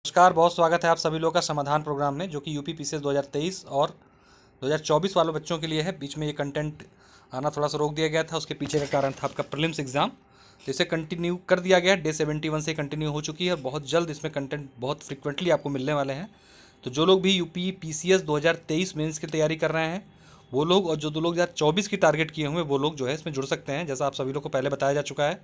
नमस्कार, बहुत स्वागत है आप सभी लोगों का समाधान प्रोग्राम में, जो कि यूपी पीसीएस 2023 और 2024 वाले बच्चों के लिए है। बीच में ये कंटेंट आना थोड़ा सा रोक दिया गया था, उसके पीछे का कारण था आपका प्रीलिम्स एग्जाम। तो इसे कंटिन्यू कर दिया गया है, डे 71 से कंटिन्यू हो चुकी है और बहुत जल्द इसमें कंटेंट बहुत फ्रिक्वेंटली आपको मिलने वाले हैं। तो जो लोग भी यूपी पीसीएस 2023 मेंस की तैयारी कर रहे हैं वो लोग, और जो दो लोग 2024 की टारगेट किए हुए वो लोग जो है इसमें जुड़ सकते हैं। जैसा आप सभी लोग को पहले बताया जा चुका है,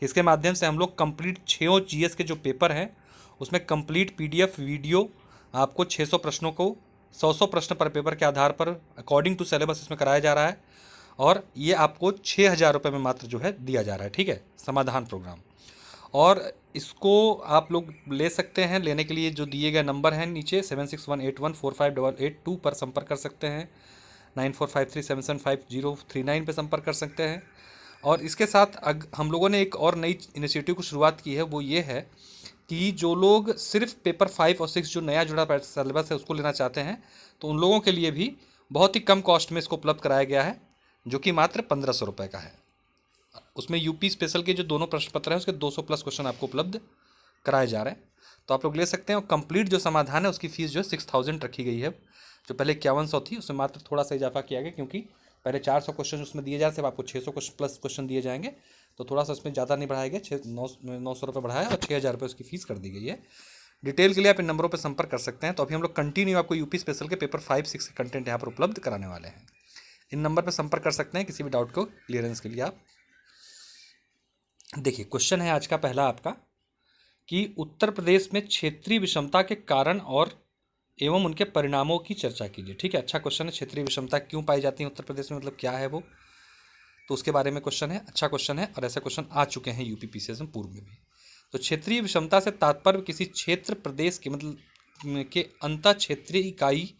इसके माध्यम से हम लोग कंप्लीट 6 जीएस के जो पेपर हैं उसमें कंप्लीट पीडीएफ वीडियो आपको 600 प्रश्नों को 100 प्रश्न पर पेपर के आधार पर अकॉर्डिंग टू सिलेबस इसमें कराया जा रहा है। और ये आपको 6,000 रुपये में मात्र जो है दिया जा रहा है, ठीक है, समाधान प्रोग्राम। और इसको आप लोग ले सकते हैं। लेने के लिए जो दिए गए नंबर हैं नीचे 7681145882 पर संपर्क कर सकते हैं, 9453775039 पर संपर्क कर सकते हैं। और इसके साथ हम लोगों ने एक और नई इनिशिएटिव को शुरुआत की है, वो ये है कि जो लोग सिर्फ पेपर 5 और 6 जो नया जुड़ा सिलेबस है उसको लेना चाहते हैं, तो उन लोगों के लिए भी बहुत ही कम कॉस्ट में इसको उपलब्ध कराया गया है, जो कि मात्र 1,500 रुपये का है। उसमें यूपी स्पेशल के जो दोनों प्रश्न पत्र हैं उसके 200 प्लस क्वेश्चन आपको उपलब्ध कराए जा रहे हैं, तो आप लोग ले सकते हैं। और कंप्लीट जो समाधान है उसकी फीस जो है 6,000 रखी गई है। जो पहले 5100 थी उसमें मात्र थोड़ा सा इजाफा किया गया, क्योंकि पहले 400 क्वेश्चन उसमें दिए जा रहे थे, अब आपको 600 प्लस क्वेश्चन दिए जाएंगे, तो थोड़ा सा उसमें ज़्यादा नहीं बढ़ाया गया, 900 रुपये बढ़ाया और 6,000 रुपये उसकी फीस कर दी गई है। डिटेल के लिए आप इन नंबरों पर संपर्क कर सकते हैं। तो अभी हम लोग कंटिन्यू आपको यूपी स्पेशल के पेपर 5-6 के कंटेंट यहाँ पर उपलब्ध कराने वाले हैं। इन नंबर पर संपर्क कर सकते हैं किसी भी डाउट को क्लियरेंस के लिए। आप देखिए, क्वेश्चन है आज का पहला आपका कि उत्तर प्रदेश में क्षेत्रीय विषमता के कारण और एवं उनके परिणामों की चर्चा कीजिए। ठीक है, अच्छा क्वेश्चन है। क्षेत्रीय विषमता क्यों पाई जाती है उत्तर प्रदेश में, मतलब क्या है वो, तो उसके बारे में क्वेश्चन है। अच्छा क्वेश्चन है और ऐसे क्वेश्चन आ चुके हैं यूपी पीसीएस में पूर्व में भी। तो क्षेत्रीय विषमता से तात्पर्य किसी क्षेत्र प्रदेश के मतलब के अंतर क्षेत्रीय इकाई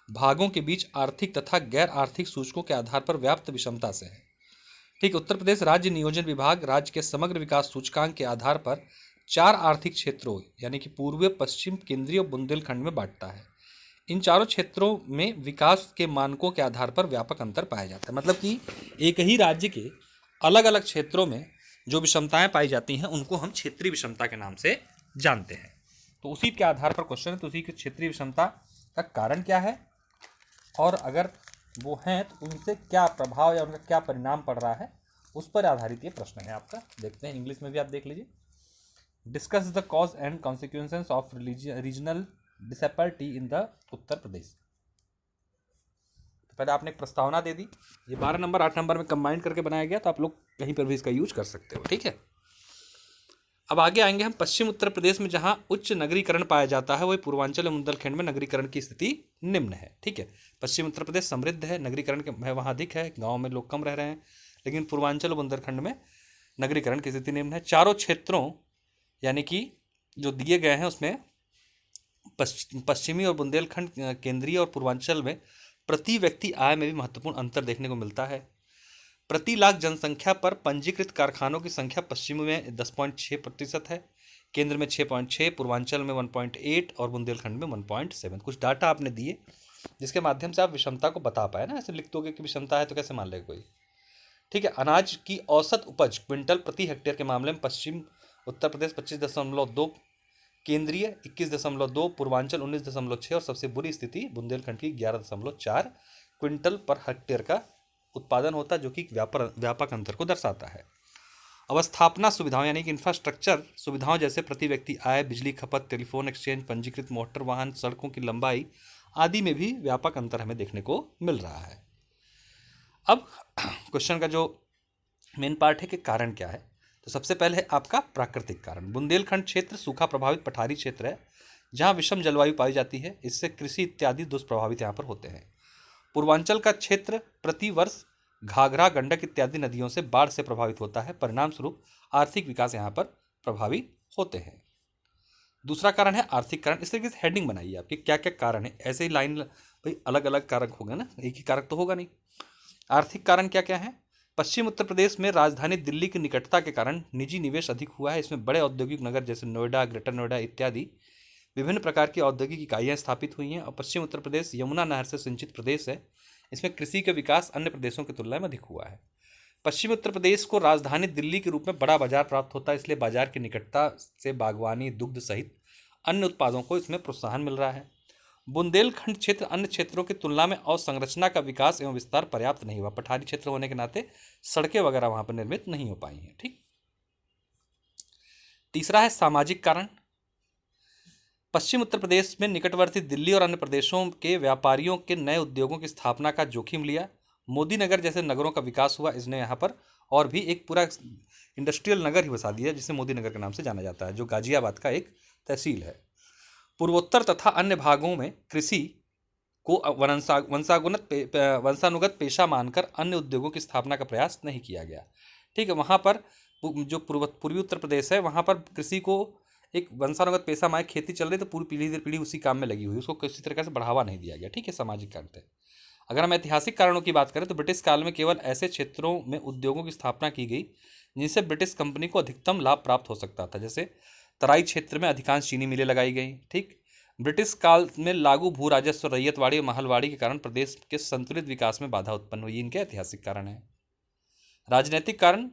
भागों के बीच आर्थिक तथा गैर आर्थिक सूचकों के आधार पर व्याप्त विषमता से है। ठीक, उत्तर प्रदेश राज्य नियोजन विभाग राज्य के समग्र विकास सूचकांक के आधार पर 4 आर्थिक क्षेत्रों यानी कि पूर्वी, पश्चिम, केंद्रीय और बुंदेलखंड में बांटता है। इन चारों क्षेत्रों में विकास के मानकों के आधार पर व्यापक अंतर पाया जाता है। मतलब कि एक ही राज्य के अलग अलग क्षेत्रों में जो विषमताएं पाई जाती हैं उनको हम क्षेत्रीय विषमता के नाम से जानते हैं। तो उसी के आधार पर क्वेश्चन है, तो उसी की क्षेत्रीय विषमता का कारण क्या है और अगर वो हैं तो उनसे क्या प्रभाव या उनका क्या परिणाम पड़ रहा है, उस पर आधारित ये प्रश्न है आपका। देखते हैं, इंग्लिश में भी आप देख लीजिए। Discuss the cause and consequences of regional disparity in the Uttar Pradesh. तो पहले आपने एक प्रस्तावना दे दी, ये 12 नंबर 8 नंबर में कंबाइन करके बनाया गया, तो आप लोग कहीं पर भी इसका यूज कर सकते हो। ठीक है, अब आगे आएंगे हम पश्चिम उत्तर प्रदेश में जहां उच्च नगरीकरण पाया जाता है, वही पूर्वांचल एवं बुंदेलखंड में नगरीकरण की स्थिति निम्न है। ठीक है, पश्चिम उत्तर प्रदेश समृद्ध है, नगरीकरण के वहाँ अधिक है, गाँव में लोग कम रह रहे हैं, लेकिन पूर्वांचल और बुंदेलखंड में नगरीकरण की स्थिति निम्न है। चारों क्षेत्रों यानी कि जो दिए गए हैं उसमें पश्चिमी और बुंदेलखंड, केंद्रीय और पूर्वांचल में प्रति व्यक्ति आय में भी महत्वपूर्ण अंतर देखने को मिलता है। प्रति लाख जनसंख्या पर पंजीकृत कारखानों की संख्या पश्चिम में 10.6% है, केंद्र में 6.6, पूर्वांचल में 1.8 और बुंदेलखंड में 1.7। कुछ डाटा आपने दिए जिसके माध्यम से आप विषमता को बता पाए ना। ऐसे लिख दोगे कि विषमता है तो कैसे मान लेगा कोई। ठीक है, अनाज की औसत उपज क्विंटल प्रति हेक्टेयर के मामले में पश्चिम उत्तर प्रदेश 25.2, केंद्रीय 21.2, पूर्वांचल 19.6 और सबसे बुरी स्थिति बुंदेलखंड की 11.4 क्विंटल पर हेक्टेयर का उत्पादन होता है, जो कि व्यापक अंतर को दर्शाता है। अवस्थापना सुविधाओं यानी कि इंफ्रास्ट्रक्चर सुविधाओं जैसे प्रति व्यक्ति आय, बिजली खपत, टेलीफोन एक्सचेंज, पंजीकृत मोटर वाहन, सड़कों की लंबाई आदि में भी व्यापक अंतर हमें देखने को मिल रहा है। अब क्वेश्चन का जो मेन पार्ट है कि कारण क्या है, तो सबसे पहले है आपका प्राकृतिक कारण। बुंदेलखंड क्षेत्र सूखा प्रभावित पठारी क्षेत्र है जहाँ विषम जलवायु पाई जाती है, इससे कृषि इत्यादि दुष्प्रभावित यहाँ पर होते हैं। पूर्वांचल का क्षेत्र प्रति वर्ष घाघरा, गंडक इत्यादि नदियों से बाढ़ से प्रभावित होता है, परिणाम स्वरूप आर्थिक विकास यहाँ पर प्रभावित होते हैं। दूसरा कारण है आर्थिक कारण। इस तरीके से हेडिंग बनाइए आपकी क्या क्या कारण है, ऐसे ही लाइन, भाई अलग अलग कारक होगा ना, एक ही कारक तो होगा नहीं। आर्थिक कारण क्या क्या है, पश्चिम उत्तर प्रदेश में राजधानी दिल्ली की निकटता के कारण निजी निवेश अधिक हुआ है। इसमें बड़े औद्योगिक नगर जैसे नोएडा, ग्रेटर नोएडा इत्यादि विभिन्न प्रकार की औद्योगिक इकाइयाँ स्थापित हुई हैं। और पश्चिम उत्तर प्रदेश यमुना नहर से सिंचित प्रदेश है, इसमें कृषि का विकास अन्य प्रदेशों की तुलना में अधिक हुआ है। पश्चिमी उत्तर प्रदेश को राजधानी दिल्ली के रूप में बड़ा बाजार प्राप्त होता है, इसलिए बाजार की निकटता से बागवानी, दुग्ध सहित अन्य उत्पादों को इसमें प्रोत्साहन मिल रहा है। बुंदेलखंड क्षेत्र अन्य क्षेत्रों की तुलना में अवसंरचना का विकास एवं विस्तार पर्याप्त नहीं हुआ। पठारी क्षेत्र होने के नाते सड़कें वगैरह वहां पर निर्मित नहीं हो पाई हैं। ठीक। तीसरा है सामाजिक कारण। पश्चिम उत्तर प्रदेश में निकटवर्ती दिल्ली और अन्य प्रदेशों के व्यापारियों के नए उद्योगों की स्थापना का जोखिम लिया। मोदी नगर जैसे नगरों का विकास हुआ, इसने यहाँ पर और भी एक पूरा इंडस्ट्रियल नगर ही बसा दिया जिसे मोदी नगर के नाम से जाना जाता है, जो गाजियाबाद का एक तहसील है। पूर्वोत्तर तथा अन्य भागों में कृषि को वंशानुगत पेशा मानकर अन्य उद्योगों की स्थापना का प्रयास नहीं किया गया। ठीक है, वहाँ पर जो पूर्वी उत्तर प्रदेश है वहाँ पर कृषि को एक वंशानुगत पेशा माने खेती चल रही तो पूरी पीढ़ी दर पीढ़ी उसी काम में लगी हुई, उसको किसी तरह से बढ़ावा नहीं दिया गया। ठीक है, सामाजिक कारण थे। अगर हम ऐतिहासिक कारणों की बात करें तो ब्रिटिश काल में केवल ऐसे क्षेत्रों में उद्योगों की स्थापना की गई जिनसे ब्रिटिश कंपनी को अधिकतम लाभ प्राप्त हो सकता था। जैसे तराई क्षेत्र में अधिकांश चीनी मिलें लगाई गई। ठीक। ब्रिटिश काल में लागू भू राजस्व, रैयतवाड़ी और महलवाड़ी के कारण प्रदेश के संतुलित विकास में बाधा उत्पन्न हुई। इनके ऐतिहासिक कारण हैं। राजनीतिक कारण,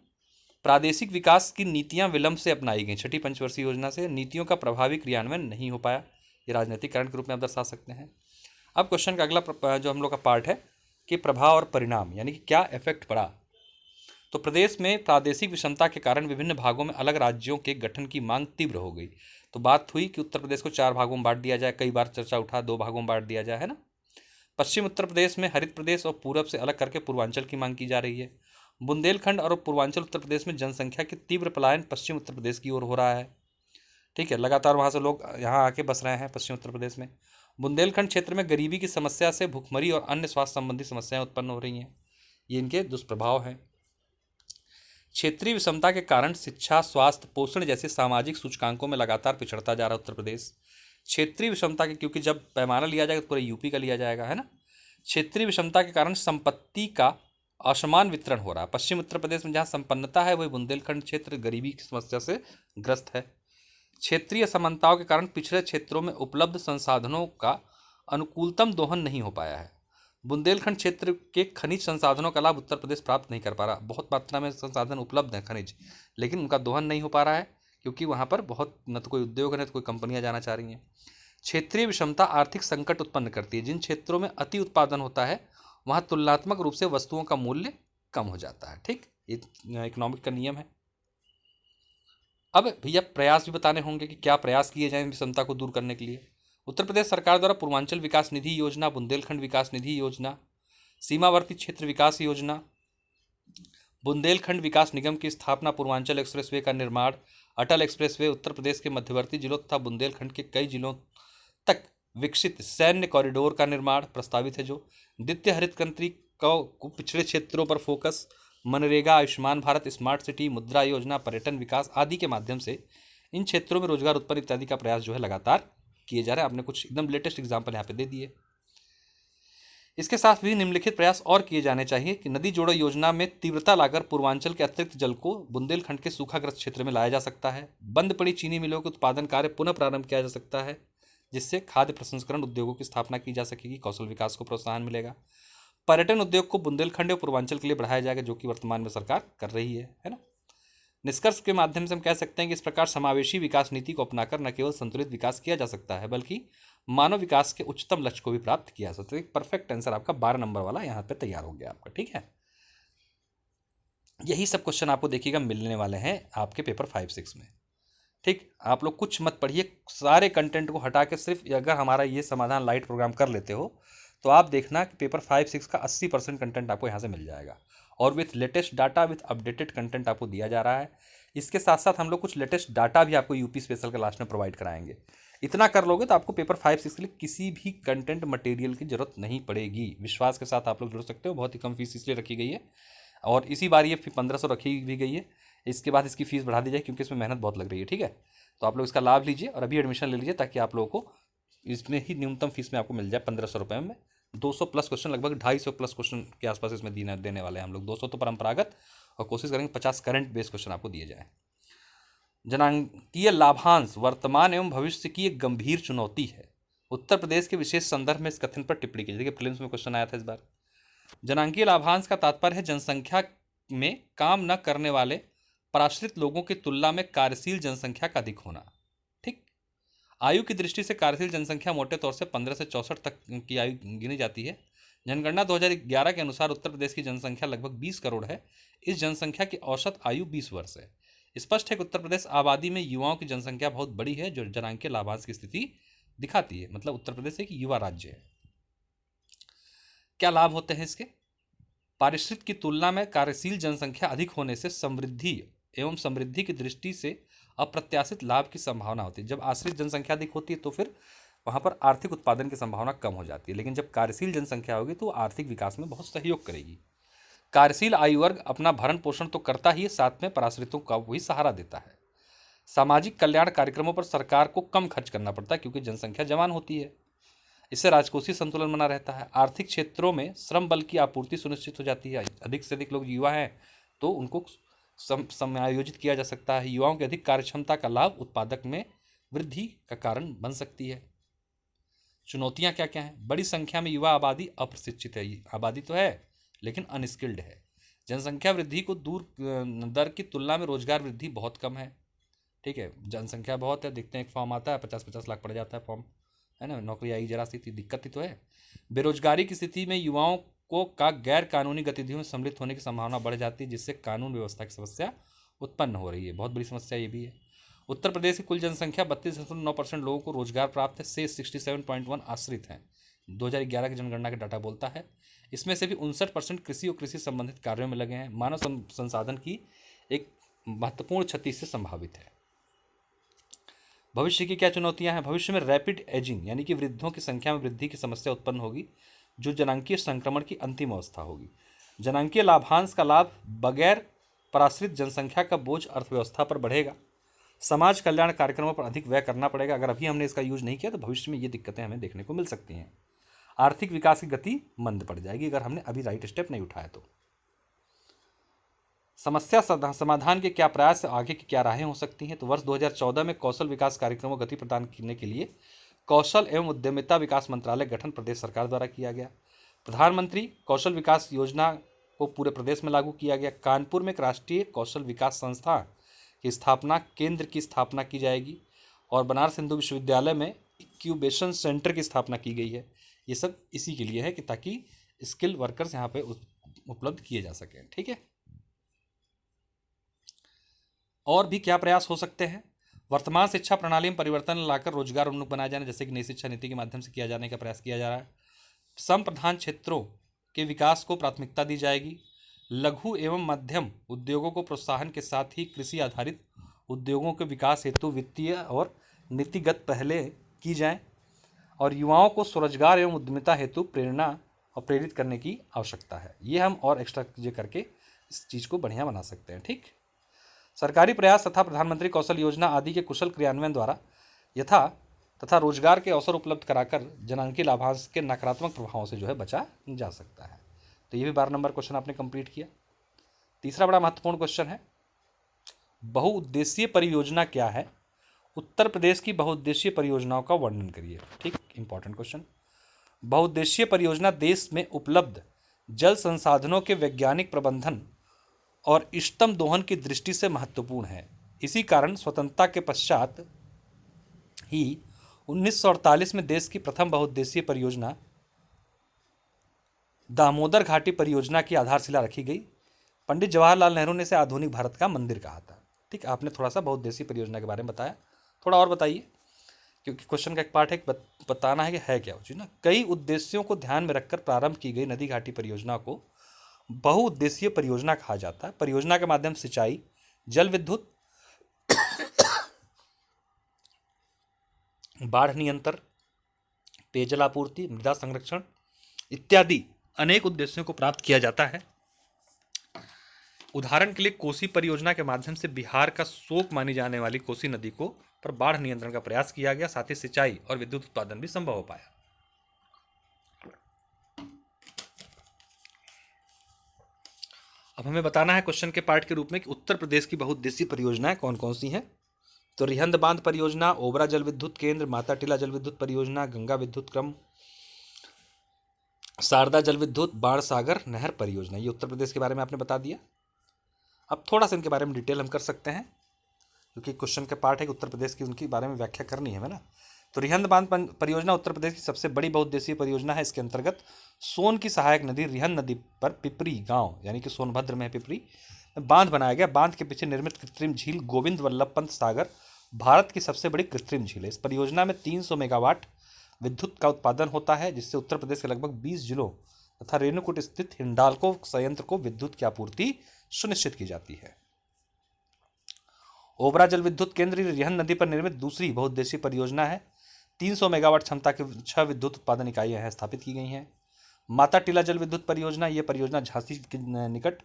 प्रादेशिक विकास की नीतियां विलंब से अपनाई गई। छठी पंचवर्षीय योजना से नीतियों का प्रभावी क्रियान्वयन नहीं हो पाया। ये राजनीतिक कारण के रूप में आप दर्शा सकते हैं। अब क्वेश्चन का अगला जो हम लोग का पार्ट है कि प्रभाव और परिणाम, यानी कि क्या इफेक्ट पड़ा। तो प्रदेश में प्रादेशिक विषमता के कारण विभिन्न भागों में अलग राज्यों के गठन की मांग तीव्र हो गई। तो बात हुई कि उत्तर प्रदेश को 4 भागों में बांट दिया जाए, कई बार चर्चा उठा 2 भागों में बांट दिया जाए, है ना। पश्चिम उत्तर प्रदेश में हरित प्रदेश और पूरब से अलग करके पूर्वांचल की मांग की जा रही है। बुंदेलखंड और पूर्वांचल उत्तर प्रदेश में जनसंख्या की तीव्र पलायन पश्चिम उत्तर प्रदेश की ओर हो रहा है। ठीक है, लगातार वहाँ से लोग यहाँ आके बस रहे हैं पश्चिम उत्तर प्रदेश में। बुंदेलखंड क्षेत्र में गरीबी की समस्या से भुखमरी और अन्य स्वास्थ्य संबंधी समस्याएं उत्पन्न हो रही हैं। ये इनके दुष्प्रभाव हैं। क्षेत्रीय विषमता के कारण शिक्षा, स्वास्थ्य, पोषण जैसे सामाजिक सूचकांकों में लगातार पिछड़ता जा रहा उत्तर प्रदेश। क्षेत्रीय विषमता के, क्योंकि जब पैमाना लिया जाएगा तो पूरे यूपी का लिया जाएगा, है ना। क्षेत्रीय विषमता के कारण संपत्ति का असमान वितरण हो रहा है। पश्चिम उत्तर प्रदेश में जहाँ संपन्नता है वही बुंदेलखंड क्षेत्र गरीबी की समस्या से ग्रस्त है। क्षेत्रीय असमानताओं के कारण पिछड़े क्षेत्रों में उपलब्ध संसाधनों का अनुकूलतम दोहन नहीं हो पाया है। बुंदेलखंड क्षेत्र के खनिज संसाधनों का लाभ उत्तर प्रदेश प्राप्त नहीं कर पा रहा। बहुत मात्रा में संसाधन उपलब्ध हैं खनिज, लेकिन उनका दोहन नहीं हो पा रहा है क्योंकि वहाँ पर बहुत न तो कोई उद्योग है न तो कोई कंपनियाँ जाना चाह रही हैं। क्षेत्रीय विषमता आर्थिक संकट उत्पन्न करती है। जिन क्षेत्रों में अति उत्पादन होता है वहाँ तुलनात्मक रूप से वस्तुओं का मूल्य कम हो जाता है। ठीक, ये इकोनॉमिक का नियम है। अब भैया प्रयास भी बताने होंगे कि क्या प्रयास किए जाएं विषमता को दूर करने के लिए। उत्तर प्रदेश सरकार द्वारा पूर्वांचल विकास निधि योजना, बुंदेलखंड विकास निधि योजना, सीमावर्ती क्षेत्र विकास योजना, बुंदेलखंड विकास निगम की स्थापना, पूर्वांचल एक्सप्रेसवे का निर्माण, अटल एक्सप्रेसवे, उत्तर प्रदेश के मध्यवर्ती जिलों तथा बुंदेलखंड के कई जिलों तक विकसित सैन्य कॉरिडोर का निर्माण प्रस्तावित है। जो द्वितीय हरित क्रांति को पिछड़े क्षेत्रों पर focus, MNREGA, Ayushman Bharat, smart city, मुद्रा योजना, पर्यटन विकास आदि के माध्यम से इन क्षेत्रों में रोजगार उत्पन्न इत्यादि का प्रयास जो है लगातार किए जा रहे हैं। आपने कुछ एकदम लेटेस्ट एग्जाम्पल यहाँ पे दे दिए। इसके साथ भी निम्नलिखित प्रयास और किए जाने चाहिए कि नदी जोड़ो योजना में तीव्रता लाकर पूर्वांचल के अतिरिक्त जल को बुंदेलखंड के सूखाग्रस्त क्षेत्र में लाया जा सकता है। बंद पड़ी चीनी मिलों के उत्पादन कार्य पुनः प्रारंभ किया जा सकता है, जिससे खाद्य प्रसंस्करण उद्योगों की स्थापना की जा सकेगी, कौशल विकास को प्रोत्साहन मिलेगा। पर्यटन उद्योग को बुंदेलखंड और पूर्वांचल के लिए बढ़ाया जाएगा, जो कि वर्तमान में सरकार कर रही है ना। निष्कर्ष के माध्यम से हम कह सकते हैं कि इस प्रकार समावेशी विकास नीति को अपनाकर न केवल संतुलित विकास किया जा सकता है बल्कि मानव विकास के उच्चतम लक्ष्य को भी प्राप्त किया जा सकता है। परफेक्ट आंसर आपका 12 नंबर वाला यहाँ पे तैयार हो गया आपका। ठीक है, यही सब क्वेश्चन आपको देखिएगा मिलने वाले हैं आपके पेपर 5-6 में। ठीक, आप लोग कुछ मत पढ़िए, सारे कंटेंट को हटा के सिर्फ अगर हमारा ये समाधान लाइट प्रोग्राम कर लेते हो तो आप देखना कि पेपर 5-6 का 80% कंटेंट आपको यहाँ से मिल जाएगा और with latest data, with updated content आपको दिया जा रहा है। इसके साथ साथ हम लोग कुछ लेटेस्ट डाटा भी आपको यूपी स्पेशल के लास्ट में प्रोवाइड कराएंगे। इतना कर लोगे तो आपको पेपर 5-6 के लिए किसी भी कंटेंट मटेरियल की जरूरत नहीं पड़ेगी। विश्वास के साथ आप लोग जुड़ सकते हो। बहुत ही कम फीस इसलिए रखी गई है और इसी बार ये 1500 रखी भी गई है। इसके बाद इसकी फ़ीस बढ़ा दी जाए क्योंकि इसमें मेहनत बहुत लग रही है। ठीक है, तो आप लोग इसका लाभ लीजिए और अभी एडमिशन ले लीजिए ताकि आप लोगों को इसमें ही न्यूनतम फीस में आपको मिल जाए 1500 रुपये में। 200 प्लस क्वेश्चन, लगभग 250 प्लस क्वेश्चन के आसपास इसमें देने वाले हैं हम लोग। 200 तो परंपरागत और कोशिश करेंगे 50 करंट बेस्ड क्वेश्चन आपको दिए जाए। जनांकीय लाभांश वर्तमान एवं भविष्य की एक गंभीर चुनौती है। उत्तर प्रदेश के विशेष संदर्भ में इस कथन पर टिप्पणी कीजिए। देखिए प्रीलिम्स में क्वेश्चन आया था इस बार। जनांकीय लाभांश का तात्पर्य है जनसंख्या में काम न करने वाले पराश्रित लोगों की तुलना में कार्यशील जनसंख्या का अधिक होना। ठीक, आयु की दृष्टि से कार्यशील जनसंख्या मोटे तौर से 15 से 64 तक की आयु गिनी जाती है। जनगणना 2011 के अनुसार उत्तर प्रदेश की जनसंख्या लगभग 20 करोड़ है। इस जनसंख्या की औसत आयु 20 वर्ष है। स्पष्ट है कि उत्तर प्रदेश आबादी में युवाओं की जनसंख्या बहुत बड़ी है, जो जनांकीय लाभांश की स्थिति दिखाती है। मतलब उत्तर प्रदेश एक युवा राज्य है। क्या लाभ होते हैं इसके? पारिश्रमिक की तुलना में कार्यशील जनसंख्या अधिक होने से समृद्धि की दृष्टि से अप्रत्याशित लाभ की संभावना होती है। जब आश्रित जनसंख्या अधिक होती है तो फिर वहाँ पर आर्थिक उत्पादन की संभावना कम हो जाती है, लेकिन जब कार्यशील जनसंख्या होगी तो आर्थिक विकास में बहुत सहयोग करेगी। कार्यशील आयु वर्ग अपना भरण पोषण तो करता ही है, साथ में पराश्रितों का भी सहारा देता है। सामाजिक कल्याण कार्यक्रमों पर सरकार को कम खर्च करना पड़ता है क्योंकि जनसंख्या जवान होती है। इससे राजकोषीय संतुलन बना रहता है। आर्थिक क्षेत्रों में श्रम बल की आपूर्ति सुनिश्चित हो जाती है। अधिक से अधिक लोग युवा हैं तो उनको समायोजित किया जा सकता है। युवाओं की अधिक कार्यक्षमता का लाभ उत्पादक में वृद्धि का कारण बन सकती है। चुनौतियां क्या क्या हैं? बड़ी संख्या में युवा आबादी अप्रशिक्षित है। आबादी तो है लेकिन अनस्किल्ड है। जनसंख्या वृद्धि को दूर दर की तुलना में रोजगार वृद्धि बहुत कम है। ठीक है, जनसंख्या बहुत है, देखते हैं एक फॉर्म आता है 50-50 लाख पड़ जाता है फॉर्म, है ना, नौकरी आई जरा सी थी, दिक्कत ही तो है। बेरोजगारी की स्थिति में युवाओं को का गैर कानूनी गतिविधियों में सम्मिलित होने की संभावना बढ़ जाती है, जिससे कानून व्यवस्था की समस्या उत्पन्न हो रही है। बहुत बड़ी समस्या ये भी है। उत्तर प्रदेश की कुल जनसंख्या 32.9% लोगों को रोजगार प्राप्त है, से 67.1 आश्रित हैं। 2011 की जनगणना का डाटा बोलता है। इसमें से भी 59% कृषि और कृषि संबंधित कार्यों में लगे हैं। मानव संसाधन की एक महत्वपूर्ण क्षति से संभावित है। भविष्य की क्या चुनौतियां हैं? भविष्य में रैपिड एजिंग यानी कि वृद्धों की संख्या में वृद्धि की समस्या उत्पन्न होगी, जो जनांकीय संक्रमण की अंतिम अवस्था होगी। जनांकीय लाभांश का लाभ बगैर पराश्रित जनसंख्या का बोझ अर्थव्यवस्था पर बढ़ेगा। समाज कल्याण कार्यक्रमों पर अधिक व्यय करना पड़ेगा। अगर अभी हमने इसका यूज नहीं किया तो भविष्य में ये दिक्कतें हमें देखने को मिल सकती हैं। आर्थिक विकास की गति मंद पड़ जाएगी अगर हमने अभी राइट स्टेप नहीं उठाया तो। समस्या समाधान के क्या प्रयास, आगे की क्या राहें हो सकती हैं? तो वर्ष 2014 में कौशल विकास कार्यक्रमों को गति प्रदान करने के लिए कौशल एवं उद्यमिता विकास मंत्रालय गठन प्रदेश सरकार द्वारा किया गया। प्रधानमंत्री कौशल विकास योजना को पूरे प्रदेश में लागू किया गया। कानपुर में एक राष्ट्रीय कौशल विकास संस्था की स्थापना केंद्र की स्थापना की जाएगी और बनारस हिंदू विश्वविद्यालय में इंक्यूबेशन सेंटर की स्थापना की गई है। ये सब इसी के लिए है कि ताकि स्किल वर्कर्स यहाँ पे उपलब्ध किए जा सकें। ठीक है, और भी क्या प्रयास हो सकते हैं? वर्तमान शिक्षा प्रणाली में परिवर्तन लाकर रोजगार उन्मुख बनाया जाना, जैसे कि नई शिक्षा नीति के माध्यम से किया जाने का प्रयास किया जा रहा है। संप्रधान क्षेत्रों के विकास को प्राथमिकता दी जाएगी। लघु एवं मध्यम उद्योगों को प्रोत्साहन के साथ ही कृषि आधारित उद्योगों के विकास हेतु वित्तीय और नीतिगत पहले की जाएं और युवाओं को स्वरोजगार एवं उद्यमिता हेतु प्रेरणा और प्रेरित करने की आवश्यकता है। ये हम और एक्स्ट्रा चीज़ें करके इस चीज़ को बढ़िया बना सकते हैं। ठीक, सरकारी प्रयास तथा प्रधानमंत्री कौशल योजना आदि के कुशल क्रियान्वयन द्वारा तथा रोजगार के अवसर उपलब्ध कराकर जनांकीय लाभांश के नकारात्मक प्रभावों से जो है बचा जा सकता है। तो ये भी 12 नंबर क्वेश्चन आपने कंप्लीट किया। तीसरा बड़ा महत्वपूर्ण क्वेश्चन है, बहुउद्देशीय परियोजना क्या है? उत्तर प्रदेश की बहुउद्देशीय परियोजनाओं का वर्णन करिए। ठीक, इंपॉर्टेंट क्वेश्चन। बहुउद्देशीय परियोजना देश में उपलब्ध जल संसाधनों के वैज्ञानिक प्रबंधन और इष्टतम दोहन की दृष्टि से महत्वपूर्ण है। इसी कारण स्वतंत्रता के पश्चात ही 1948 में देश की प्रथम बहुउद्देशीय परियोजना दामोदर घाटी परियोजना की आधारशिला रखी गई। पंडित जवाहरलाल नेहरू ने इसे आधुनिक भारत का मंदिर कहा था। ठीक, आपने थोड़ा सा बहुउद्देशीय परियोजना के बारे में बताया, थोड़ा और बताइए, क्योंकि क्वेश्चन का एक पार्ट है बताना है कि है क्या वो चीज़ ना। कई उद्देश्यों को ध्यान में रखकर प्रारंभ की गई नदी घाटी परियोजना को बहुउद्देशीय परियोजना कहा जाता है। परियोजना के माध्यम से सिंचाई, जल विद्युत, बाढ़ नियंत्रण, पेयजल आपूर्ति, मृदा संरक्षण इत्यादि अनेक उद्देश्यों को प्राप्त किया जाता है। उदाहरण के लिए कोसी परियोजना के माध्यम से बिहार का शोक मानी जाने वाली कोसी नदी को पर बाढ़ नियंत्रण का प्रयास किया गया, साथ ही सिंचाई और विद्युत उत्पादन भी संभव हो पाया। अब हमें बताना है क्वेश्चन के पार्ट के रूप में कि उत्तर प्रदेश की बहुउद्देशीय परियोजनाएं कौन कौन सी हैं। तो रिहंद बांध परियोजना, ओबरा जल विद्युत केंद्र, माता टीला जल विद्युत परियोजना, गंगा विद्युत क्रम, शारदा जल विद्युत, बाण सागर नहर परियोजना, ये उत्तर प्रदेश के बारे में आपने बता दिया। अब थोड़ा सा इनके बारे में डिटेल हम कर सकते हैं, क्योंकि क्वेश्चन का पार्ट है कि उत्तर प्रदेश की उनके बारे में व्याख्या करनी है ना। तो रिहंद बांध परियोजना उत्तर प्रदेश की सबसे बड़ी बहुउद्देशीय परियोजना है। इसके अंतर्गत सोन की सहायक नदी रिहंद नदी पर पिपरी गांव यानी कि सोनभद्र में है पिपरी, बांध बनाया गया। बांध के पीछे निर्मित कृत्रिम झील गोविंद वल्लभ पंत सागर भारत की सबसे बड़ी कृत्रिम झील है। इस परियोजना में 300 मेगावाट विद्युत का उत्पादन होता है, जिससे उत्तर प्रदेश के लगभग 20 जिलों तथा रेणुकूट स्थित हिंडाल्को संयंत्र को विद्युत की आपूर्ति सुनिश्चित की जाती है। ओबरा जल विद्युत केंद्र रिहंद नदी पर निर्मित दूसरी बहुउद्देशीय परियोजना है। 300 मेगावाट क्षमता की 6 विद्युत उत्पादन इकाइयां हैं स्थापित की गई हैं। माता टीला जल विद्युत परियोजना, यह परियोजना झांसी के निकट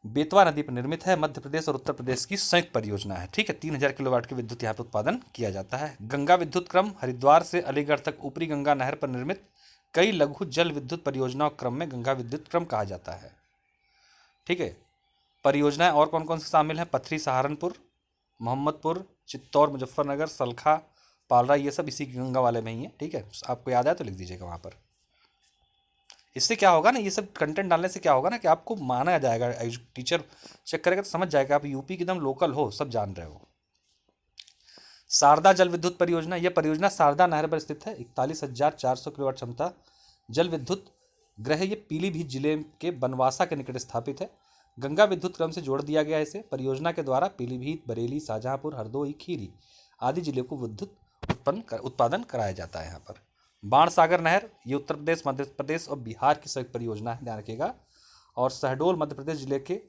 बेतवा नदी पर निर्मित है। मध्य प्रदेश और उत्तर प्रदेश की संयुक्त परियोजना है। ठीक है, 3000 किलोवाट की विद्युत यहाँ पर उत्पादन किया जाता है। गंगा विद्युत क्रम हरिद्वार से अलीगढ़ तक ऊपरी गंगा नहर पर निर्मित कई लघु जल विद्युत परियोजनाओं क्रम में गंगा विद्युत क्रम कहा जाता है। ठीक है, परियोजनाएं और कौन कौन सी शामिल हैं? पथरी सहारनपुर, मोहम्मदपुर, चित्तौड़ मुजफ्फरनगर, सलखा, पालरा, ये सब इसी गंगा वाले में ही है। ठीक है, आपको याद है तो लिख दीजिएगा वहाँ पर। इससे क्या होगा ना, ये सब कंटेंट डालने से क्या होगा ना कि आपको माना जाएगा, टीचर चेक करेगा तो समझ जाएगा आप यूपी के एकदम लोकल हो, सब जान रहे हो। शारदा जल विद्युत परियोजना, यह परियोजना शारदा नहर पर स्थित है। 41,400 किलोवाट क्षमता जल विद्युत गृह ये पीलीभीत जिले के बनवासा के निकट स्थापित है। गंगा विद्युत क्रम से जोड़ दिया गया है इसे। परियोजना के द्वारा पीलीभीत, बरेली, शाहजहांपुर, हरदोई, खीरी आदि जिले को विद्युत उत्पादन कराया जाता है यहाँ पर। बाणसागर नहर, ये उत्तर प्रदेश, मध्य प्रदेश और बिहार की संयुक्त परियोजना है, ध्यान रखिएगा। और शहडोल मध्य प्रदेश जिले के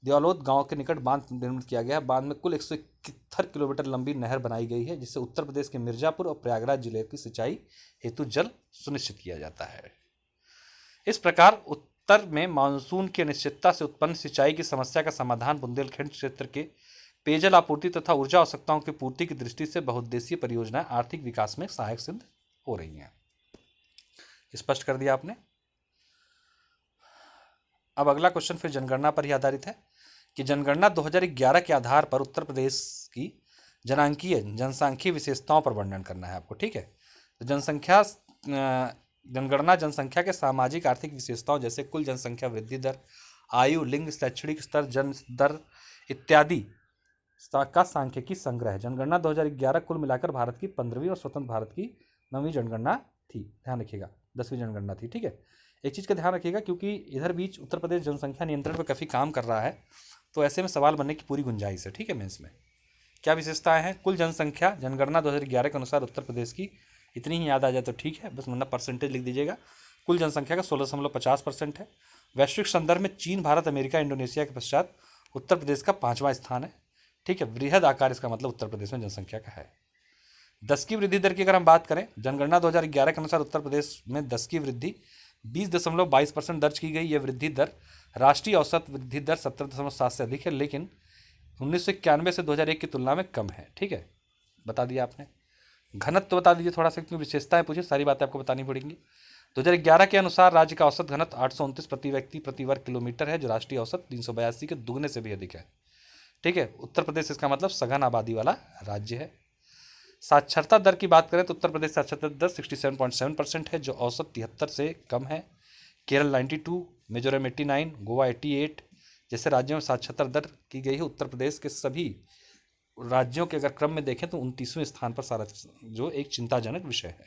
दियालोद गांव के निकट बांध निर्मित किया गया है। बांध में कुल 171 किलोमीटर लंबी नहर बनाई गई है, जिससे उत्तर प्रदेश के मिर्जापुर और प्रयागराज जिले की सिंचाई हेतु जल सुनिश्चित किया जाता है। इस प्रकार उत्तर में मानसून की अनिश्चितता से उत्पन्न सिंचाई की समस्या का समाधान बुंदेलखंड क्षेत्र के पेयजल आपूर्ति तथा ऊर्जा आवश्यकताओं की पूर्ति की दृष्टि से बहुउद्देशीय परियोजनाएं आर्थिक विकास में सहायक सिद्ध हो रही हैं। स्पष्ट कर दिया आपने। अब अगला क्वेश्चन फिर जनगणना पर ही आधारित है कि जनगणना 2011 के आधार पर उत्तर प्रदेश की जनसांख्यिकीय विशेषताओं पर वर्णन करना है आपको। ठीक है, तो जनगणना जनसंख्या के सामाजिक आर्थिक विशेषताओं जैसे कुल जनसंख्या वृद्धि दर, आयु, लिंग, शैक्षणिक स्तर, जन्म दर इत्यादि का सांख्यिकी संग्रह है। जनगणना 2011 कुल मिलाकर भारत की 15वीं और स्वतंत्र भारत की 9वीं जनगणना थी। ध्यान रखिएगा, 10वीं जनगणना थी। ठीक है, एक चीज़ का ध्यान रखिएगा क्योंकि इधर बीच उत्तर प्रदेश जनसंख्या नियंत्रण पर काफ़ी काम कर रहा है, तो ऐसे में सवाल बनने की पूरी गुंजाइश है। ठीक है, मेंस में क्या विशेषताएं हैं? कुल जनसंख्या जनगणना 2011 के अनुसार उत्तर प्रदेश की इतनी ही याद आ जाए तो ठीक है, बस वरना परसेंटेज लिख दीजिएगा। कुल जनसंख्या का 16.50% है। वैश्विक संदर्भ में चीन, भारत, अमेरिका, इंडोनेशिया के पश्चात उत्तर प्रदेश का 5वां स्थान है। ठीक है, वृहद आकार इसका मतलब उत्तर प्रदेश में जनसंख्या का है। 10 की वृद्धि दर की अगर हम बात करें, जनगणना 2011 के अनुसार उत्तर प्रदेश में 10 की वृद्धि 20.22% दर्ज की गई। यह वृद्धि दर राष्ट्रीय औसत वृद्धि दर 17.7 से अधिक है, लेकिन 1991 से 2001 की तुलना में कम है। ठीक है, बता दिया आपने। घनत्व तो बता दीजिए थोड़ा सा, क्योंकि विशेषताएं पूछे, सारी बातें आपको बतानी पड़ेंगी। 2011 के अनुसार राज्य का औसत घनत्व 829 प्रति व्यक्ति प्रति वर्ग किलोमीटर है, जो राष्ट्रीय औसत 382 के दुगने से भी अधिक है। ठीक है, उत्तर प्रदेश इसका मतलब सघन आबादी वाला राज्य है। साक्षरता दर की बात करें तो उत्तर प्रदेश साक्षरता दर 67.7% है, जो औसत 73 से कम है। केरल 92, मिजोरम 89, गोवा 88 जैसे राज्यों में साक्षरता दर की गई है। उत्तर प्रदेश के सभी राज्यों के अगर क्रम में देखें तो 29वें स्थान पर सारा, जो एक चिंताजनक विषय है।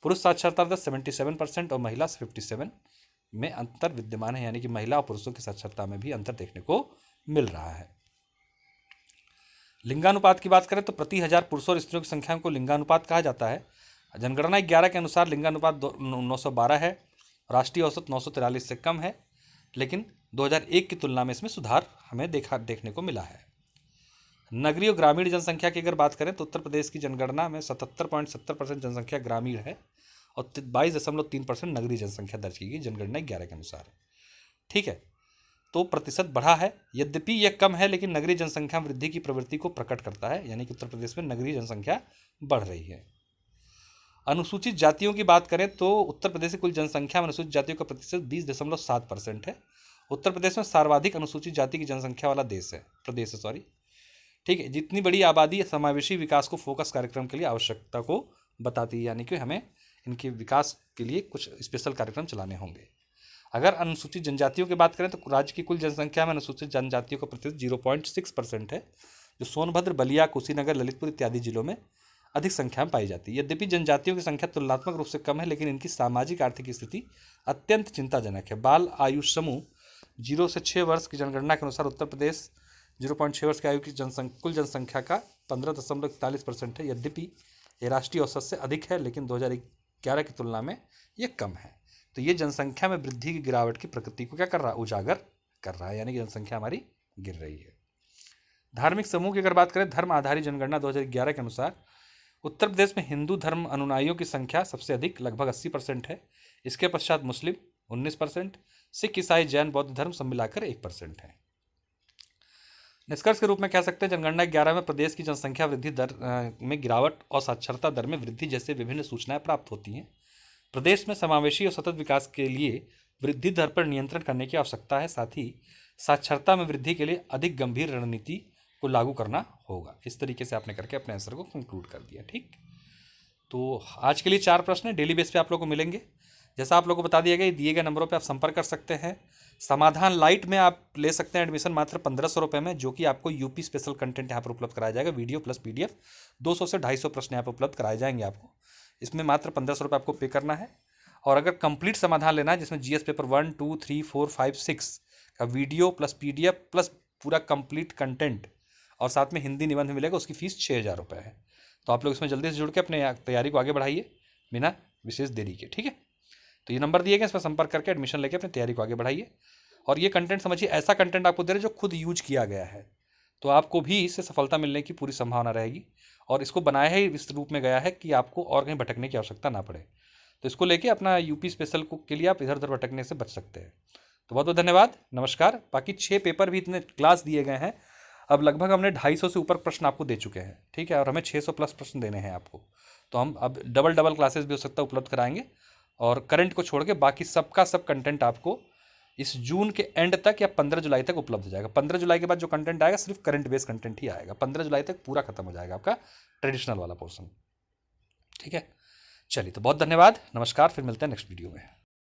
पुरुष साक्षरता दर 77% और महिला 57 में अंतर विद्यमान है, यानी कि महिला और पुरुषों की साक्षरता में भी अंतर देखने को मिल रहा है। लिंगानुपात की बात करें तो प्रति 1000 पुरुषों और स्त्रियों की संख्या को लिंगानुपात कहा जाता है। जनगणना 11 के अनुसार लिंगानुपात 912 है। राष्ट्रीय औसत 943 से कम है, लेकिन 2001 की तुलना में इसमें सुधार हमें देखने को मिला है। नगरीय और ग्रामीण जनसंख्या की अगर बात करें तो उत्तर प्रदेश की जनगणना में 77.70% जनसंख्या ग्रामीण है और 22.3% नगरीय जनसंख्या दर्ज की गई जनगणना 11 के अनुसार। ठीक है, तो प्रतिशत बढ़ा है, यद्यपि यह कम है, लेकिन नगरीय जनसंख्या वृद्धि की प्रवृत्ति को प्रकट करता है, यानी कि उत्तर प्रदेश में नगरीय जनसंख्या बढ़ रही है। अनुसूचित जातियों की बात करें तो उत्तर प्रदेश की कुल जनसंख्या में अनुसूचित जातियों का प्रतिशत 20.7% है। उत्तर प्रदेश में सर्वाधिक अनुसूचित जाति की जनसंख्या वाला प्रदेश है। ठीक है, जितनी बड़ी आबादी समावेशी विकास को फोकस कार्यक्रम के लिए आवश्यकता को बताती है, यानी कि हमें इनके विकास के लिए कुछ स्पेशल कार्यक्रम चलाने होंगे। अगर अनुसूचित जनजातियों की बात करें तो राज्य की कुल जनसंख्या में अनुसूचित जनजातियों का प्रतिशत 0.6% है, जो सोनभद्र, बलिया, कुशीनगर, ललितपुर इत्यादि जिलों में अधिक संख्या में पाई जाती है। यद्यपि जनजातियों की संख्या तुलनात्मक रूप से कम है, लेकिन इनकी सामाजिक आर्थिक स्थिति अत्यंत चिंताजनक है। बाल आयु समूह 0 से 6 वर्ष की जनगणना के अनुसार उत्तर प्रदेश 0.6 वर्ष की आयु की कुल जनसंख्या का 15.41% है। यद्यपि ये राष्ट्रीय औसत से अधिक है, लेकिन 2011 की तुलना में ये कम है। तो ये जनसंख्या में वृद्धि की गिरावट की प्रकृति को क्या कर रहा है, उजागर कर रहा है, यानी कि जनसंख्या हमारी गिर रही है। धार्मिक समूह की अगर बात करें, धर्म आधारित जनगणना 2011 के अनुसार उत्तर प्रदेश में हिंदू धर्म अनुयायियों की संख्या सबसे अधिक लगभग 80% है। इसके पश्चात मुस्लिम 19%, सिख, ईसाई, जैन, बौद्ध धर्म सब मिलाकर 1% है। निष्कर्ष के रूप में कह सकते हैं जनगणना 11 में प्रदेश की जनसंख्या वृद्धि दर में गिरावट और साक्षरता दर में वृद्धि जैसे विभिन्न सूचनाएं प्राप्त होती हैं। प्रदेश में समावेशी और सतत विकास के लिए वृद्धि दर पर नियंत्रण करने की आवश्यकता है। साथ ही साक्षरता में वृद्धि के लिए अधिक गंभीर रणनीति को लागू करना होगा। इस तरीके से आपने करके अपने आंसर को कंक्लूड कर दिया। ठीक, तो आज के लिए 4 प्रश्न डेली बेस पे आप लोगों को मिलेंगे। जैसा आप लोगों को बता दिया गया, दिए गए नंबरों पे आप संपर्क कर सकते हैं। समाधान लाइट में आप ले सकते हैं एडमिशन मात्र 1500 रुपये में, जो कि आपको यूपी स्पेशल कंटेंट यहाँ पर उपलब्ध कराया जाएगा। वीडियो प्लस PDF 200 से 250 प्रश्न यहाँ पर उपलब्ध कराए जाएंगे आपको। इसमें मात्र 1500 रुपये आपको पे करना है। और अगर कंप्लीट समाधान लेना है, जिसमें GS पेपर 1, 2, 3, 4, 5, 6 का वीडियो प्लस PDF प्लस पूरा कंप्लीट कंटेंट और साथ में हिंदी निबंध मिलेगा, उसकी फीस 6000 रुपये है। तो आप लोग इसमें जल्दी से जुड़ के अपने तैयारी को आगे बढ़ाइए बिना विशेष देरी के। ठीक है, तो ये नंबर दिए गए, इस पर संपर्क करके एडमिशन लेके अपनी तैयारी को आगे बढ़ाइए। और ये कंटेंट समझिए, ऐसा कंटेंट आपको दे रहे जो खुद यूज किया गया है, तो आपको भी इससे सफलता मिलने की पूरी संभावना रहेगी। और इसको बनाया ही इस रूप में गया है कि आपको और कहीं भटकने की आवश्यकता ना पड़े। तो इसको लेके अपना यूपी स्पेशल के लिए आप इधर उधर भटकने से बच सकते हैं। तो बहुत बहुत धन्यवाद, नमस्कार। बाकी 6 पेपर भी इतने क्लास दिए गए हैं, अब लगभग हमने 250 से ऊपर प्रश्न आपको दे चुके हैं। ठीक है, और हमें 600 प्लस प्रश्न देने हैं आपको। तो हम अब डबल क्लासेस भी हो सकता है उपलब्ध कराएंगे। और करंट को छोड़ के बाकी सबका सब कंटेंट आपको इस जून के एंड तक या 15 जुलाई तक उपलब्ध हो जाएगा। 15 जुलाई के बाद जो कंटेंट आएगा सिर्फ करंट बेस्ड कंटेंट ही आएगा। 15 जुलाई तक पूरा खत्म हो जाएगा आपका ट्रेडिशनल वाला पोर्शन। ठीक है, चलिए, तो बहुत धन्यवाद, नमस्कार, फिर मिलते हैं नेक्स्ट वीडियो में।